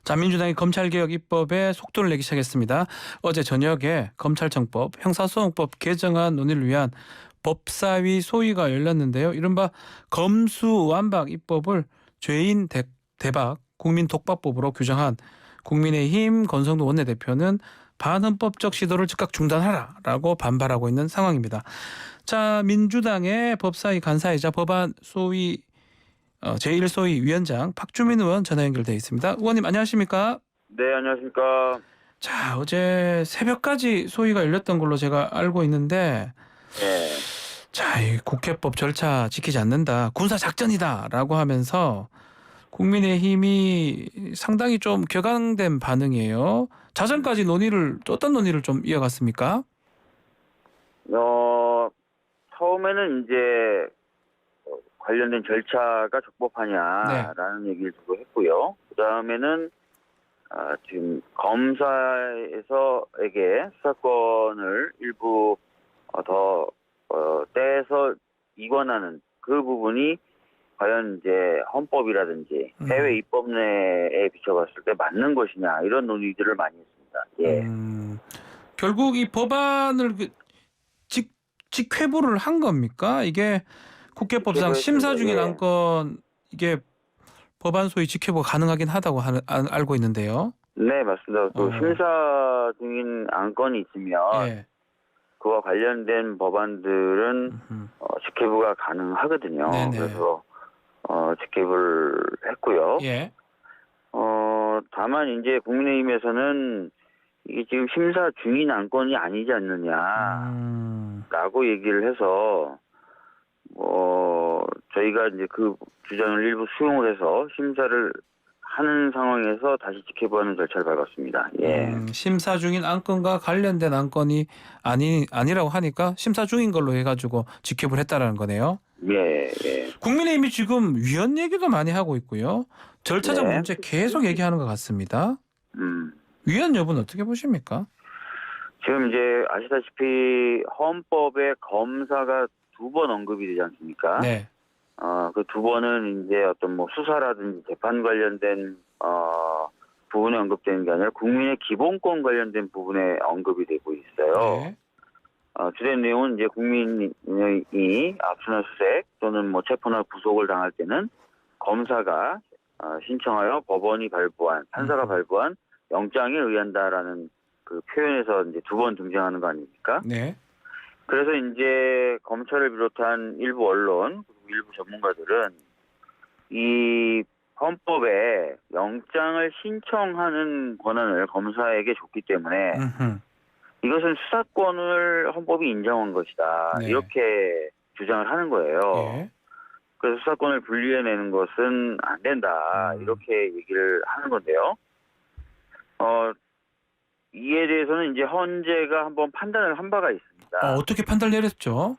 자, 민주당이 검찰개혁 입법에 속도를 내기 시작했습니다. 어제 저녁에 검찰청법, 형사소송법 개정안 논의를 위한 법사위 소위가 열렸는데요. 이른바 검수완박 입법을 죄인 대박 국민독박법으로 규정한 국민의힘 권성동 원내대표는 반헌법적 시도를 즉각 중단하라라고 반발하고 있는 상황입니다. 자, 민주당의 법사위 간사이자 법안 소위 제1소위 위원장 박주민 의원 전화 연결돼 있습니다. 의원님 안녕하십니까? 네, 안녕하십니까. 자, 어제 새벽까지 소위가 열렸던 걸로 제가 알고 있는데 네. 자, 이 국회법 절차 지키지 않는다. 군사작전이다라고 하면서 국민의힘이 상당히 좀 격앙된 반응이에요. 자정까지 어떤 논의를 좀 이어갔습니까? 처음에는 이제 관련된 절차가 적법하냐라는 얘기를 주로 했고요. 그 다음에는 지금 검사에게 수사권을 일부 더 떼서 이관하는 그 부분이 과연 이제 헌법이라든지 해외 입법 내에 비춰봤을 때 맞는 것이냐 이런 논의들을 많이 했습니다. 예. 결국 이 법안을 직회부를 한 겁니까? 이게 국회법상 심사 중인 예. 안건 이게 법안 소위 직회부가 가능하긴 하다고 알고 있는데요. 네, 맞습니다. 또 심사 중인 안건이 있으면 예. 그와 관련된 법안들은 직회부가 가능하거든요. 네네. 그래서 직회부를 했고요. 예. 다만 이제 국민의힘에서는 이게 지금 심사 중인 안건이 아니지 않느냐라고 얘기를 해서 저희가 이제 그 주장을 일부 수용을 해서 심사를 하는 상황에서 다시 직회부하는 절차를 밟았습니다. 예. 심사 중인 안건과 관련된 안건이 아니라고 하니까 심사 중인 걸로 해가지고 직회부를 했다라는 거네요. 예, 예. 국민의힘이 지금 위헌 얘기도 많이 하고 있고요. 절차적 네. 문제 계속 얘기하는 것 같습니다. 위헌 여부는 어떻게 보십니까? 지금 이제 아시다시피 헌법에 검사가 2번 언급이 되지 않습니까? 네. 그 2번은 이제 어떤 뭐 수사라든지 재판 관련된 부분에 언급되는 게 아니라 국민의 기본권 관련된 부분에 언급이 되고 있어요. 네. 주된 내용은 이제 국민이 압수나 수색 또는 뭐 체포나 구속을 당할 때는 검사가 신청하여 법원이 발부한 판사가 발부한 영장에 의한다라는 그 표현에서 이제 2번 등장하는 거 아닙니까? 네. 그래서 이제 검찰을 비롯한 일부 언론 그리고 일부 전문가들은 이 헌법에 영장을 신청하는 권한을 검사에게 줬기 때문에 이것은 수사권을 헌법이 인정한 것이다. 네. 이렇게 주장을 하는 거예요. 예. 그래서 수사권을 분리해내는 것은 안 된다. 이렇게 얘기를 하는 건데요. 이에 대해서는 이제 헌재가 한번 판단을 한 바가 있습니다. 어떻게 판단을 내렸죠?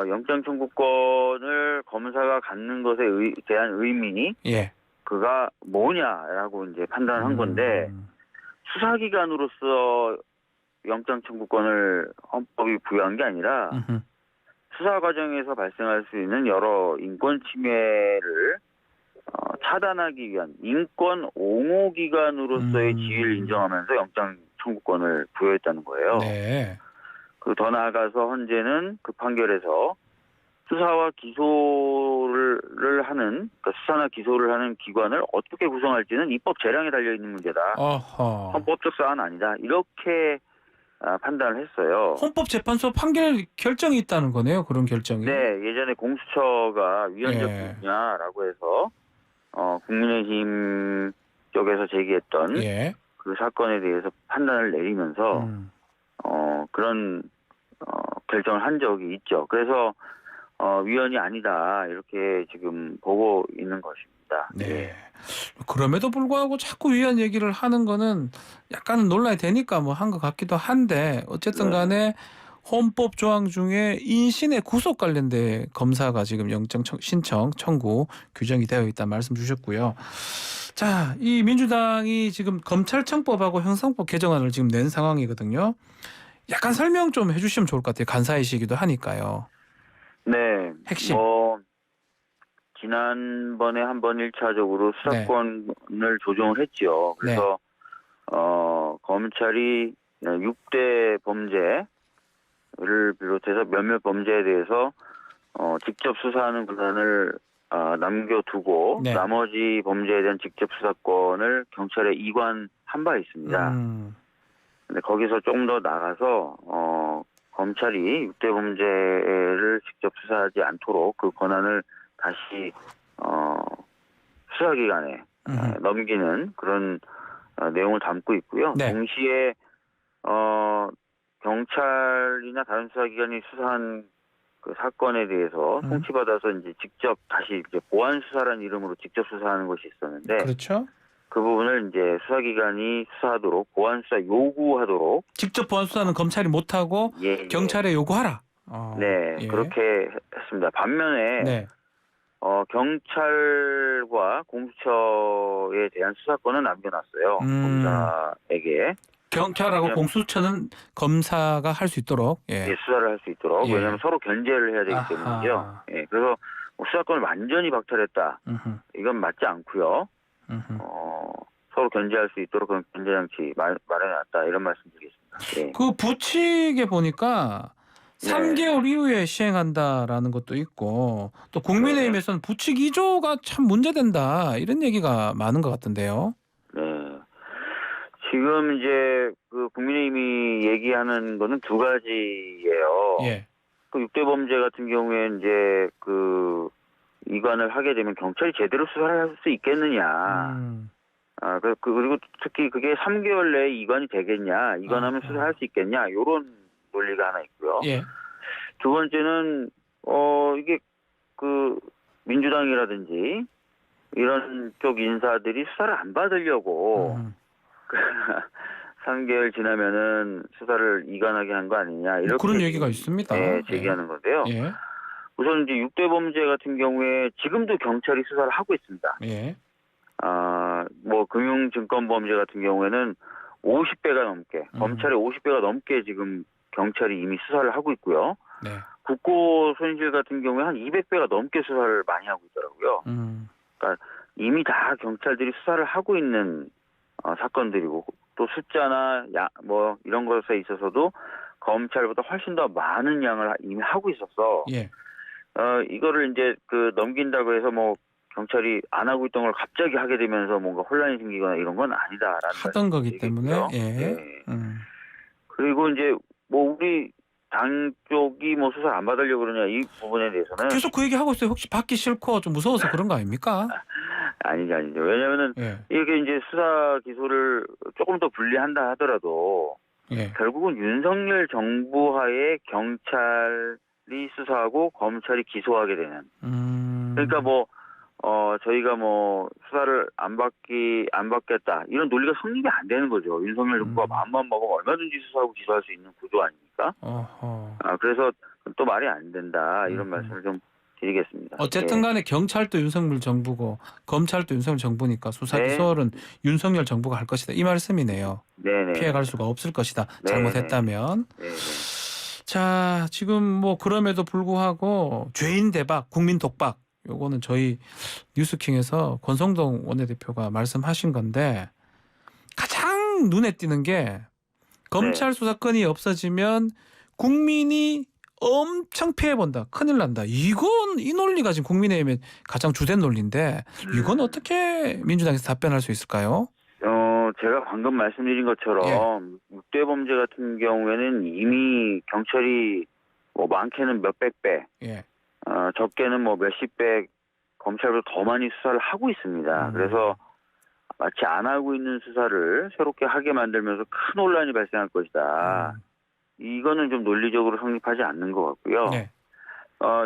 영장 청구권을 검사가 갖는 것에 대한 의미니 예. 그가 뭐냐라고 이제 판단을 한 건데 수사기관으로서 영장 청구권을 헌법이 부여한 게 아니라 수사 과정에서 발생할 수 있는 여러 인권 침해를 차단하기 위한 인권 옹호 기관으로서의 지위를 인정하면서 영장 청구권을 부여했다는 거예요. 네. 더 나아가서 헌재는 그 판결에서 수사와 기소를 하는 그러니까 수사나 기소를 하는 기관을 어떻게 구성할지는 입법 재량에 달려 있는 문제다. 헌법적 사안은 아니다. 이렇게 판단을 했어요. 헌법재판소 판결 결정이 있다는 거네요. 그런 결정이. 네, 예전에 공수처가 위헌적 기구냐라고 해서 국민의힘 쪽에서 제기했던 그 사건에 대해서 판단을 내리면서 그런 결정을 한 적이 있죠. 그래서 위헌이 아니다 이렇게 지금 보고 있는 것입니다. 네. 그럼에도 불구하고 자꾸 위헌 얘기를 하는 거는 약간은 논란이 되니까 뭐 한 것 같기도 한데 어쨌든 간에 헌법 조항 중에 인신의 구속 관련된 검사가 지금 영장 신청 청구 규정이 되어 있다 말씀 주셨고요. 자, 이 민주당이 지금 검찰청법하고 형사법 개정안을 지금 낸 상황이거든요. 약간 설명 좀 해주시면 좋을 것 같아요. 간사이시기도 하니까요. 네. 핵심. 지난번에 한번 1차적으로 수사권을 조정을 했죠. 그래서 검찰이 6대 범죄를 비롯해서 몇몇 범죄에 대해서 직접 수사하는 권한을 남겨두고 네. 나머지 범죄에 대한 직접 수사권을 경찰에 이관한 바 있습니다. 근데 거기서 좀 더 나가서 검찰이 6대 범죄를 직접 수사하지 않도록 그 권한을 다시 수사기관에 넘기는 그런 내용을 담고 있고요. 네. 동시에 경찰이나 다른 수사기관이 수사한 그 사건에 대해서 통치받아서 이제 직접 다시 이제 보안 수사라는 이름으로 직접 수사하는 것이 있었는데 그렇죠. 그 부분을 이제 수사기관이 수사하도록 보안 수사 요구하도록 직접 보안 수사는 검찰이 못하고 경찰에 요구하라. 네, 예. 그렇게 했습니다. 반면에 네. 경찰과 공수처에 대한 수사권은 남겨놨어요. 검사에게. 경찰하고 공수처는 검사가 할 수 있도록 수사를 할 수 있도록. 왜냐하면 서로 견제를 해야 되기 때문이죠. 그래서 수사권을 완전히 박탈했다. 이건 맞지 않고요. 서로 견제할 수 있도록 그런 견제장치 마련해놨다. 이런 말씀드리겠습니다. 예. 그 부칙에 보니까 3개월 이후에 시행한다라는 것도 있고 또 국민의힘에서는 부칙 2조가 참 문제된다 이런 얘기가 많은 것 같은데요. 네. 지금 이제 그 국민의힘이 얘기하는 거는 두 가지예요. 예. 그 6대 범죄 같은 경우에 이제 그 이관을 하게 되면 경찰이 제대로 수사를 할 수 있겠느냐. 그리고 특히 그게 3개월 내에 이관이 되겠냐. 이관하면 수사할 수 있겠냐. 이런 논리가 하나 있고요. 예. 두 번째는 이게 그 민주당이라든지 이런 쪽 인사들이 수사를 안 받으려고 3개월 지나면은 수사를 이관하게 한 거 아니냐 이렇게 그런 얘기가 있습니다. 제기하는 건데요. 예. 우선 이제 6대 범죄 같은 경우에 지금도 경찰이 수사를 하고 있습니다. 예. 뭐 금융증권 범죄 같은 경우에는 50배가 넘게 검찰의 50배가 넘게 지금 경찰이 이미 수사를 하고 있고요. 네. 국고 손실 같은 경우에 한 200배가 넘게 수사를 많이 하고 있더라고요. 그러니까 이미 다 경찰들이 수사를 하고 있는 사건들이고 또 숫자나 뭐 이런 것에 있어서도 검찰보다 훨씬 더 많은 양을 이미 하고 있어서 이거를 이제 그 넘긴다고 해서 뭐 경찰이 안 하고 있던 걸 갑자기 하게 되면서 뭔가 혼란이 생기거나 이런 건 아니다라는 하던 거기 때문에 그리고 이제 뭐 우리 당 쪽이 뭐 수사 안 받으려고 그러냐 이 부분에 대해서는 계속 그 얘기 하고 있어요. 혹시 받기 싫고 좀 무서워서 그런 거 아닙니까? 아니죠. 왜냐하면은 이게 이제 수사 기소를 조금 더 분리한다 하더라도 결국은 윤석열 정부 하에 경찰이 수사하고 검찰이 기소하게 되는. 그러니까 뭐 저희가 뭐 수사를 안 받겠다 이런 논리가 성립이 안 되는 거죠. 윤석열 정부가 마음만 먹으면 얼마든지 수사하고 기소할 수 있는 구조 아닙니까? 그래서 또 말이 안 된다 이런 말씀을 좀 드리겠습니다. 어쨌든 간에 경찰도 윤석열 정부고 검찰도 윤석열 정부니까 수사 기소는 윤석열 정부가 할 것이다 이 말씀이네요. 피해갈 수가 없을 것이다. 잘못했다면. 자, 지금 뭐 그럼에도 불구하고 죄인 대박, 국민 독박 요거는 저희 뉴스킹에서 권성동 원내대표가 말씀하신 건데 가장 눈에 띄는 게 검찰 수사권이 없어지면 국민이 엄청 피해본다. 큰일 난다. 이 논리가 지금 국민의힘의 가장 주된 논리인데 이건 어떻게 민주당에서 답변할 수 있을까요? 제가 방금 말씀드린 것처럼 6대 범죄 같은 경우에는 이미 경찰이 뭐 많게는 몇백 배, 적게는 뭐 몇십 배 검찰보다 더 많이 수사를 하고 있습니다. 그래서 마치 안 하고 있는 수사를 새롭게 하게 만들면서 큰 혼란이 발생할 것이다. 이거는 좀 논리적으로 성립하지 않는 것 같고요.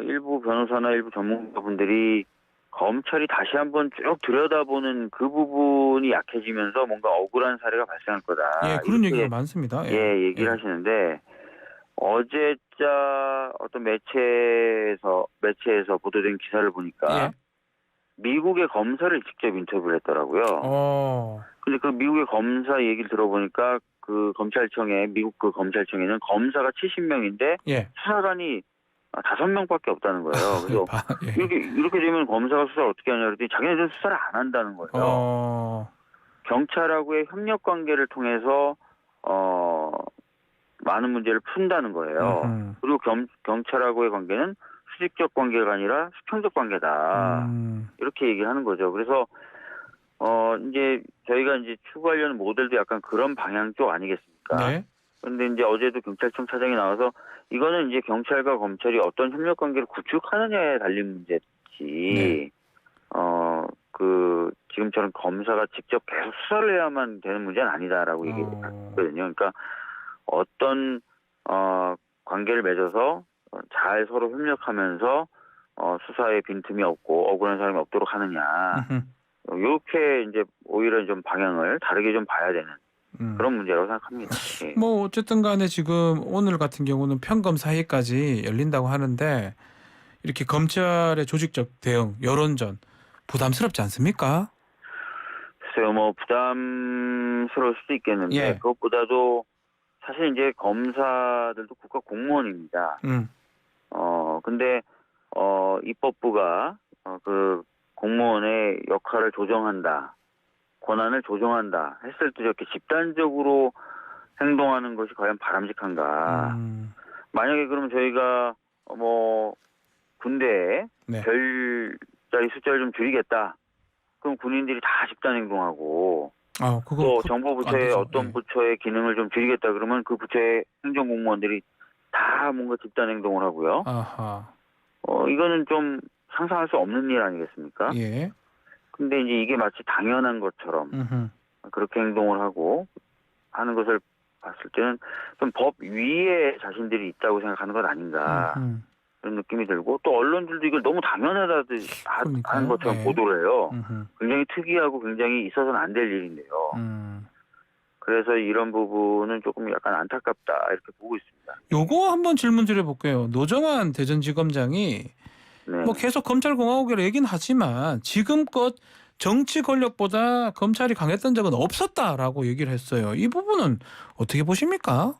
일부 변호사나 일부 전문가분들이 검찰이 다시 한번 쭉 들여다보는 그 부분이 약해지면서 뭔가 억울한 사례가 발생할 거다. 그런 얘기가 많습니다. 얘기를 하시는데 어제자 어떤 매체에서 보도된 기사를 보니까 미국의 검사를 직접 인터뷰를 했더라고요. 근데 그 미국의 검사 얘기를 들어보니까 그 검찰청에 미국 그 검찰청에는 검사가 70명인데 수사관이 5명밖에 없다는 거예요. 그래서 예. 이렇게 되면 검사가 수사를 어떻게 하냐 그랬더니 자기네들은 수사를 안 한다는 거예요. 경찰하고의 협력 관계를 통해서 많은 문제를 푼다는 거예요. 그리고 경찰하고의 관계는 수직적 관계가 아니라 수평적 관계다. 이렇게 얘기하는 거죠. 그래서 이제 저희가 이제 추구하려는 모델도 약간 그런 방향 쪽 아니겠습니까? 네. 그런데 이제 어제도 경찰청 차장이 나와서 이거는 이제 경찰과 검찰이 어떤 협력 관계를 구축하느냐에 달린 문제지. 네. 지금처럼 검사가 직접 계속 수사를 해야만 되는 문제는 아니다라고 얘기했거든요. 그러니까 어떤 관계를 맺어서 잘 서로 협력하면서 수사에 빈틈이 없고 억울한 사람이 없도록 하느냐. 이렇게 이제 오히려 좀 방향을 다르게 좀 봐야 되는 그런 문제라고 생각합니다. 예. 뭐 어쨌든 간에 지금 오늘 같은 경우는 평검사회까지 열린다고 하는데 이렇게 검찰의 조직적 대응, 여론전 부담스럽지 않습니까? 글쎄요, 뭐 부담스러울 수도 있겠는데 예. 그것보다도 사실 이제 검사들도 국가 공무원입니다. 근데 입법부가 그 공무원의 역할을 조정한다, 권한을 조정한다 했을 때 이렇게 집단적으로 행동하는 것이 과연 바람직한가? 만약에 그러면 저희가 뭐 군대에 네. 별자리 숫자를 좀 줄이겠다. 그럼 군인들이 다 집단 행동하고 그거 또 정부 부처의 어떤 예. 부처의 기능을 좀 줄이겠다 그러면 그 부처의 행정공무원들이 다 뭔가 집단 행동을 하고요. 아하. 이거는 좀 상상할 수 없는 일 아니겠습니까? 예. 근데 이제 이게 마치 당연한 것처럼 그렇게 행동을 하고 하는 것을 봤을 때는 좀 법 위에 자신들이 있다고 생각하는 것 아닌가 그런 느낌이 들고 또 언론들도 이걸 너무 당연하다 하는 것처럼 예. 보도를 해요. 굉장히 특이하고 굉장히 있어서는 안 될 일인데요. 그래서 이런 부분은 조금 약간 안타깝다 이렇게 보고 있습니다. 요거 한번 질문 드려볼게요. 노정환 대전지검장이 네. 뭐 계속 검찰공화국이라 얘기는 하지만 지금껏 정치 권력보다 검찰이 강했던 적은 없었다라고 얘기를 했어요. 이 부분은 어떻게 보십니까?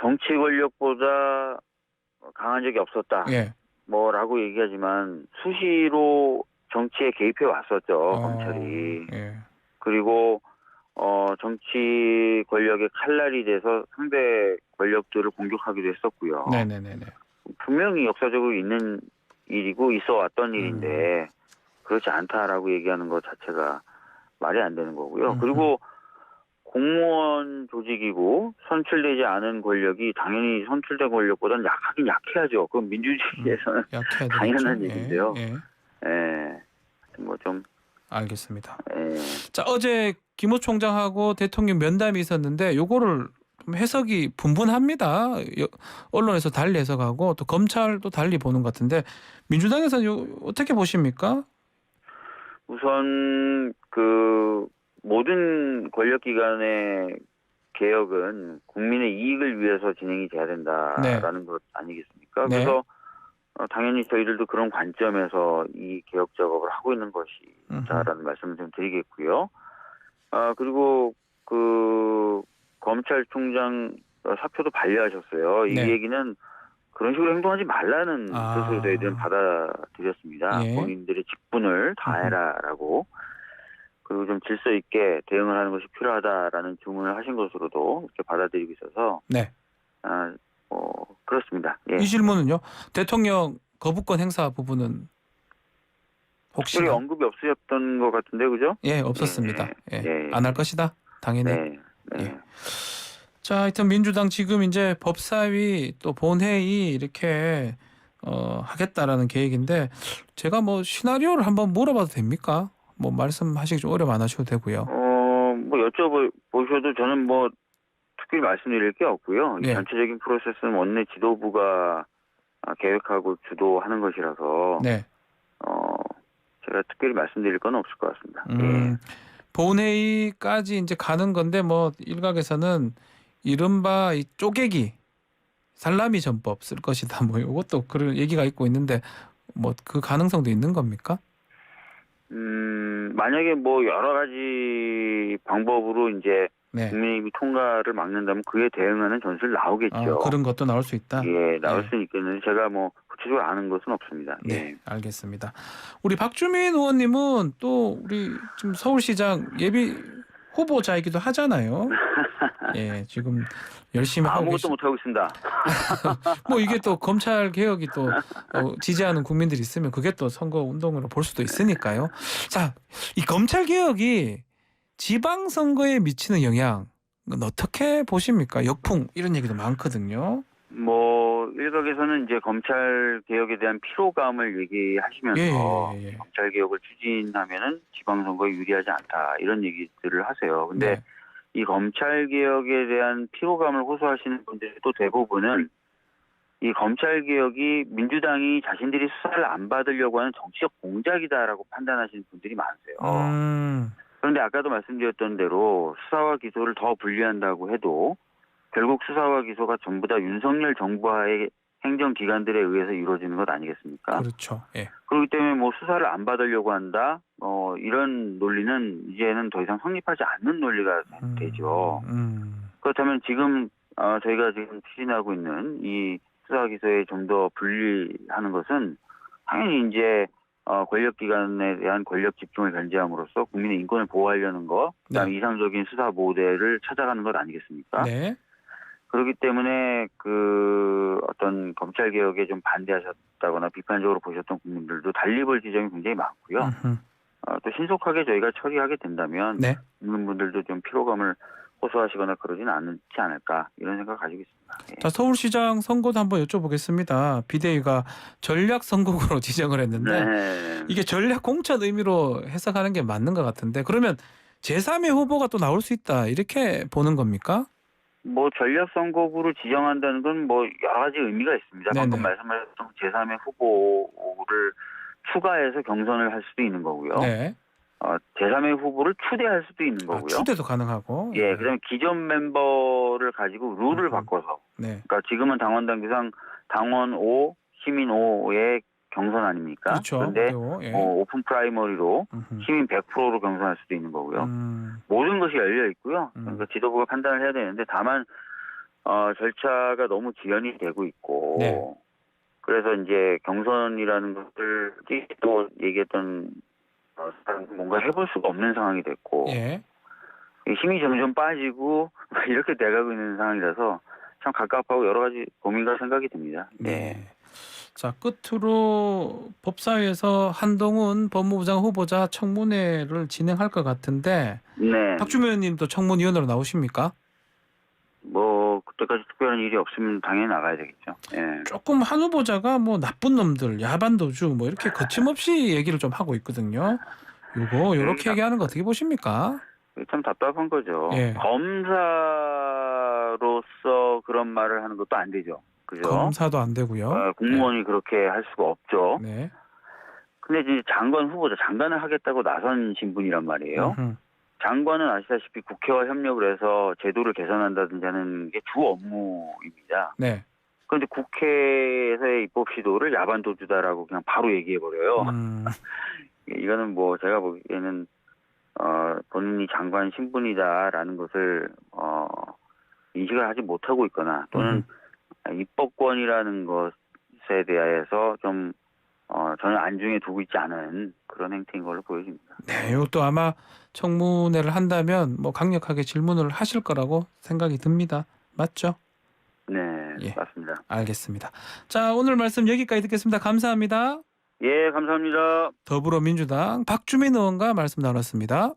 정치 권력보다 강한 적이 없었다. 예. 뭐라고 얘기하지만 수시로 정치에 개입해 왔었죠, 검찰이. 예. 그리고 정치 권력의 칼날이 돼서 상대 권력들을 공격하기도 했었고요. 네네네네. 분명히 역사적으로 있는 일이고 있어 왔던 일인데 그렇지 않다라고 얘기하는 것 자체가 말이 안 되는 거고요. 그리고 공무원 조직이고 선출되지 않은 권력이 당연히 선출된 권력보다는 약하긴 약해야죠. 그건 민주주의에서는 당연한 얘기인데요. 예. 뭐 좀 알겠습니다. 자, 어제 김호 총장하고 대통령 면담이 있었는데 요거를 좀 해석이 분분합니다. 언론에서 달리 해석하고 또 검찰도 달리 보는 것 같은데 민주당에서는 어떻게 보십니까? 우선 그 모든 권력기관의 개혁은 국민의 이익을 위해서 진행이 돼야 된다라는 것 아니겠습니까? 네. 그래서 당연히 저희들도 그런 관점에서 이 개혁 작업을 하고 있는 것이다라는 말씀을 좀 드리겠고요. 그리고 그 검찰총장 사표도 반려하셨어요. 이 얘기는 그런 식으로 행동하지 말라는 뜻으로 저희들은 받아들였습니다. 예. 본인들의 직분을 다해라라고. 그리고 좀 질서 있게 대응을 하는 것이 필요하다라는 주문을 하신 것으로도 이렇게 받아들이고 있어서 네. 그렇습니다. 예. 이 질문은요. 대통령 거부권 행사 부분은 혹시 특별히 언급이 없으셨던 것 같은데 그죠? 예, 없었습니다. 예. 안 할 것이다. 당연히. 네. 예. 자, 하여튼 민주당 지금 이제 법사위 또 본회의 이렇게 하겠다라는 계획인데 제가 뭐 시나리오를 한번 물어봐도 됩니까? 뭐 말씀하시기 좀 어려움 안 하셔도 되고요. 뭐 여쭤보셔도 저는 뭐 특별히 말씀드릴 게 없고요. 이 전체적인 프로세스는 원내 지도부가 계획하고 주도하는 것이라서 네. 제가 특별히 말씀드릴 건 없을 것 같습니다. 본회의까지 이제 가는 건데 뭐 일각에서는 이른바 이 쪼개기 살라미 전법 쓸 것이다 뭐 이것도 그런 얘기가 있고 있는데 뭐 그 가능성도 있는 겁니까? 만약에 뭐 여러 가지 방법으로 이제 네. 국민의힘이 통과를 막는다면 그에 대응하는 전술 나오겠죠. 그런 것도 나올 수 있다. 예, 나올 예. 수는 있겠는데 제가 뭐 구체적으로 아는 것은 없습니다. 네, 예. 알겠습니다. 우리 박주민 의원님은 또 우리 지금 서울시장 예비 후보자이기도 하잖아요. 예, 지금 열심히 하고 아무것도 못 하고 있습니다. 뭐 이게 또 검찰 개혁이 또 지지하는 국민들이 있으면 그게 또 선거 운동으로 볼 수도 있으니까요. 자, 이 검찰 개혁이 지방 선거에 미치는 영향은 어떻게 보십니까? 역풍 이런 얘기도 많거든요. 뭐 일각에서는 이제 검찰 개혁에 대한 피로감을 얘기하시면서 예. 검찰 개혁을 추진하면은 지방선거에 유리하지 않다 이런 얘기들을 하세요. 근데 네. 이 검찰 개혁에 대한 피로감을 호소하시는 분들이 또 대부분은 이 검찰 개혁이 민주당이 자신들이 수사를 안 받으려고 하는 정치적 공작이다라고 판단하시는 분들이 많으세요. 그런데 아까도 말씀드렸던 대로 수사와 기소를 더 분리한다고 해도 결국 수사와 기소가 전부 다 윤석열 정부하의 행정기관들에 의해서 이루어지는 것 아니겠습니까? 그렇죠. 예. 그렇기 때문에 뭐 수사를 안 받으려고 한다, 이런 논리는 이제는 더 이상 성립하지 않는 논리가 되죠. 그렇다면 지금 저희가 지금 추진하고 있는 이 수사 기소에 좀 더 분리하는 것은 당연히 이제 권력기관에 대한 권력 집중을 견제함으로써 국민의 인권을 보호하려는 것, 그다음에 네. 이상적인 수사 모델을 찾아가는 것 아니겠습니까? 네. 그렇기 때문에 그 어떤 검찰 개혁에 좀 반대하셨다거나 비판적으로 보셨던 국민들도 달리 볼 지점이 굉장히 많고요. 또 신속하게 저희가 처리하게 된다면 네. 국민분들도 좀 피로감을 호소하시거나 그러지는 않지 않을까 이런 생각 가지고 있습니다. 예. 자, 서울시장 선거도 한번 여쭤보겠습니다. 비대위가 전략 선거구로 지정을 했는데 네. 이게 전략 공천 의미로 해석하는 게 맞는 것 같은데 그러면 제3의 후보가 또 나올 수 있다 이렇게 보는 겁니까? 뭐 전략 선거구로 지정한다는 건 뭐 여러 가지 의미가 있습니다. 네네. 방금 말씀하셨던 제3의 후보를 추가해서 경선을 할 수도 있는 거고요. 네. 제3의 후보를 추대할 수도 있는 거고요. 추대도 가능하고. 예, 그다음에 기존 멤버를 가지고 룰을 바꿔서. 네. 그러니까 지금은 당원 당규상 당원 5, 시민 5의 경선 아닙니까? 그렇죠. 그런데 예. 오픈 프라이머리로 시민 100%로 경선할 수도 있는 거고요. 모든 것이 열려 있고요. 그러니까 지도부가 판단을 해야 되는데 다만 절차가 너무 지연이 되고 있고 네. 그래서 이제 경선이라는 것을 또 얘기했던 뭔가 해볼 수가 없는 상황이 됐고 예. 힘이 점점 빠지고 이렇게 돼가고 있는 상황이라서 참 갑갑하고 여러 가지 고민과 생각이 듭니다. 네. 자, 끝으로 법사위에서 한동훈 법무부 장관 후보자 청문회를 진행할 것 같은데 네. 박주민 의원님도 청문위원으로 나오십니까? 뭐 그때까지 특별한 일이 없으면 당연히 나가야 되겠죠. 예. 조금 한 후보자가 뭐 나쁜 놈들, 야반도주 뭐 이렇게 거침없이 얘기를 좀 하고 있거든요. 요렇게 얘기하는 거 어떻게 보십니까? 참 답답한 거죠. 예. 검사로서 그런 말을 하는 것도 안 되죠. 그죠? 검사도 안 되고요. 공무원이 그렇게 할 수가 없죠. 네. 근데 이제 장관 후보자, 장관을 하겠다고 나선 신분이란 말이에요. 장관은 아시다시피 국회와 협력을 해서 제도를 개선한다든지 하는 게 주 업무입니다. 네. 그런데 국회에서의 입법 시도를 야반도주다라고 그냥 바로 얘기해버려요. 이거는 뭐 제가 보기에는 본인이 장관 신분이다라는 것을 인식을 하지 못하고 있거나 또는 입법권이라는 것에 대해서 좀 저는 안중에 두고 있지 않은 그런 행태인 걸로 보여집니다. 네, 이것도 아마 청문회를 한다면 뭐 강력하게 질문을 하실 거라고 생각이 듭니다. 맞죠? 네, 예. 맞습니다. 알겠습니다. 자, 오늘 말씀 여기까지 듣겠습니다. 감사합니다. 예, 감사합니다. 더불어민주당 박주민 의원과 말씀 나눴습니다.